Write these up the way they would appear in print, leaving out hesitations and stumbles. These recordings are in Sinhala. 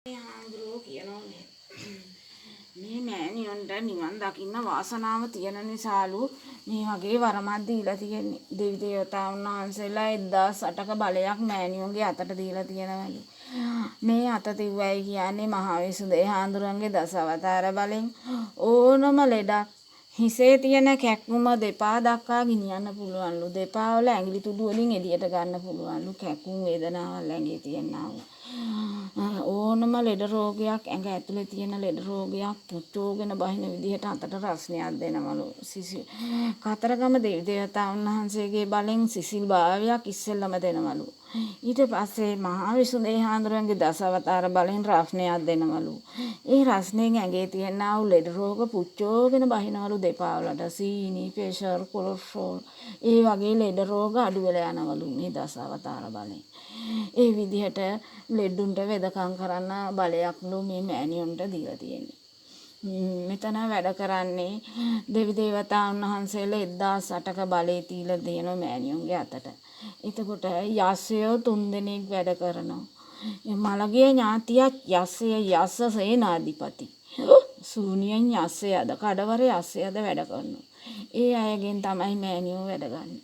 හාමුදුරුවෝ කියනෝනේ මේ මෑණියොන්ට නිවන් දකින්න වාසනාව තියෙන නිසාලු මේ වගේ වරමක් දීලා තියෙන්නේ. දෙවි දේවතාවුන් වහන්සේලා 1008ක බලයක් මෑණියොන්ගේ අතට දීලා තියෙනවලු. මේ අත තිව්වයි කියන්නේ මහා විසුදේ හාමුදුරන්ගේ දසවතාර බලෙන් ඕනම ලෙඩක් හිසේ තියෙන කැක්කුම දෙපා දක්වා ගෙනියන්න පුළුවන්ලු. දෙපා වල ඇඟිලි තුඩු වලින් එළියට ගන්න පුළුවන්ලු. කැක්කුම් වේදනාවල් ඇඟේ තියෙනවා. ඕනම ලෙඩ රෝගයක් ඇඟ ඇතුලේ තියෙන ලෙඩ රෝගයක් පුච්චෝගෙන බහින විදිහට අතට රස්නයක් දෙනවලු. කතරගම දෙවි දේවතාවුන් වහන්සේගේ බලෙන් සිසිල් භාවයක් ඉස්සෙල්ලම දෙනවලු. ඊට පස්සේ මහා විසුදේ හාමුදුරන්ගේ දසවතාර බලෙන් රස්නයක් දෙනවලු. ඒ රස්නෙන් ඇඟේ තියෙනා වූ ලෙඩ රෝග පුච්චෝගෙන බහිනවලු දෙපා වලට. සීනි, ප්‍රෙෂර්, කොලෙස්ටරෝල් ඒ වගේ ලෙඩ රෝග අඩු වෙලා යනවලු මේ දසවතාර බලෙන්. ඒ විදිහට ලෙඩුන්ට වෙදකම් කරන්න බලයක්ලු මේ මෑණියොන්ට දීලා තියෙන්නේ. මෙතන වැඩ කරන්නේ දෙවි දේවතාවුන් වහන්සේලා 1008ක බලේ තියලා දෙනවා මෑණියොන්ගේ අතට. එතකොට යස්සයෝ 3 දෙනෙක් වැඩ කරනවා. මලගේ ඥාතියක් යස්සය යස්ස සේනාධිපති. සූනියෙන් යස්සයද කඩවර යස්සයද වැඩ කරනවා. ඒ අයගෙන් තමයි මෑණියෝ වැඩ ගන්න.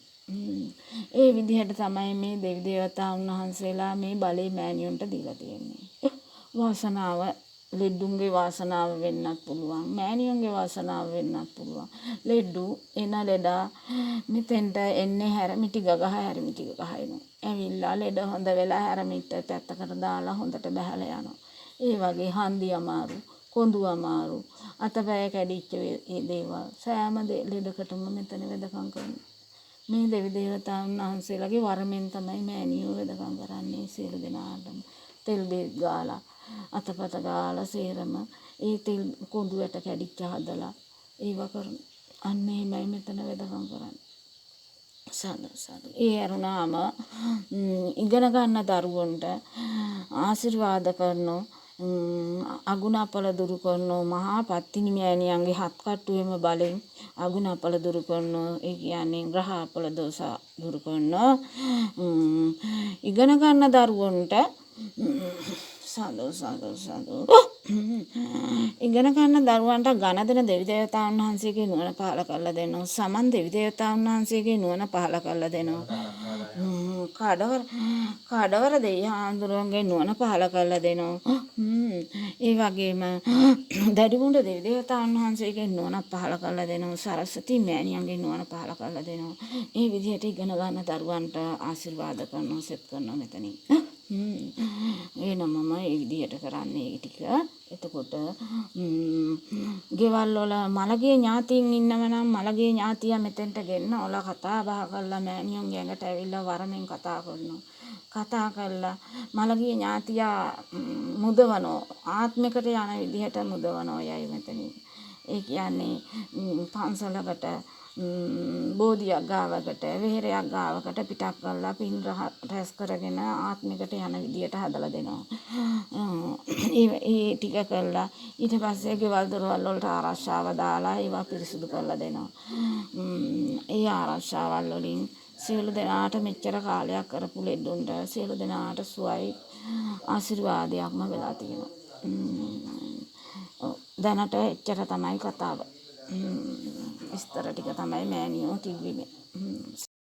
ඒ විදිහට තමයි මේ දෙවි දේවතාවුන් වහන්සේලා මේ බලේ මෑණියොන්ට දීලා තියෙන්නේ. වාසනාව ලෙඩුන්ගේ වාසනාව වෙන්නත් පුළුවන්. මෑණියොන්ගේ වාසනාව වෙන්නත් පුළුවන්. ලෙඩු එන ලෙඩා මෙතෙන්ට එන්නේ හැරමිටි ගගහ හැරමිටි ගගහ එනවා. ඇවිල්ලා ලෙඩ හොඳ වෙලා හැරමිට පැත්තකට දාලා හොඳට බහැලා යනවා. ඒ වගේ හන්දි අමාරු, කොඳු අමාරු, අතපය කැඩිච්ච දේවල් සෑම ලෙඩකටම මෙතන වෙදකම් කරනවා. මේ දෙවි දේවතාවුන් වහන්සේලාගේ වරමෙන් තමයි මෑණියෝ වෙදකම් කරන්නේ සියලු දෙනාටම. තෙල් බේත් ගාලා අතපත ගාලා සේරම ඒ තෙල් කොඳුයට කැඩිච්ච හදලා ඒව කරන අන්න එහෙමයි මෙතන වෙදකම් කරන්නේ. සාදු. ඒ අරුණාම ඉගෙන ගන්න දරුවන්ට ආශිර්වාද කරනෝ අගුණ අපල දුරු කරනෝ මහා පත්තිනි මෑණියන්ගේ හත් කට්ටුවේම බලෙන් අගුණ අපල දුරු කරනෝ ඒ කියන්නේ ග්‍රහ අපල දෝෂ දුරු කරනෝ ඉගෙන ගන්න දරුවන්ට සාදු ඉගෙන ගන්න දරුවන්ට ඝන දෙන දෙවි දේවතාවුන් වහන්සේගේ නුවණ පහළ කරලා දෙනවා. සමන් දෙවි දේවතාවුන් වහන්සේගේ නුවණ පහළ කරලා දෙනවා. කඩවර දෙවි හාමුදුරුවන්ගේ නුවණ පහළ කරලා දෙනවා. ඒ වගේම දඩිමුඩ දෙවි දේවතාවුන් වහන්සේගේ නුවණ පහළ කරලා දෙනවා. සරස්වති මෑණියන්ගේ නුවණ පහළ කරලා දෙනවා. මේ විදිහට ඉගෙන ගන්න දරුවන්ට ආශිර්වාද කරනවා සෙත් කරනවා මෙතනින්. එනමම ඒ විදිහට කරන්නේ ඒ ටික. එතකොට ගෙවල් වල මලගේ ඥාතීන් ඉන්නව නම් මලගේ ඥාතියා මෙතෙන්ට ගෙන්නවල කතා බහ කරලා මෑණියොන් ගැඟට ඇවිල්ලා වරමෙන් කතා කරනවා. කතා කරලා මලගේ ඥාතියා මුදවනෝ ආත්මිකට යන විදිහට මුදවනෝ යයි මෙතනින්. ඒ කියන්නේ පන්සලකට බෝධියක් ගාවකට විහෙරයක් ගාවකට පිටක් කරලා පින් රැස් කරගෙන ආත්මිකට යන විදියට හදලා දෙනවා. ඒ ටික කළා ඊට පස්සේ ගෙවල් දොරවල් වලට ආරක්ෂාව දාලා ඒවා පිරිසිදු කරලා දෙනවා. ඒ ආරක්ෂාවල් වලින් සියලු දෙනාට මෙච්චර කාලයක් කරපු ලෙඩුන්ට සියලු දෙනාට සුවයි ආශිර්වාදයක්ම වෙලා තියෙනවා. දැනට එච්චර තමයි කතාව. විස්තර ටික තමයි මෑණියෝ කිව්වේ.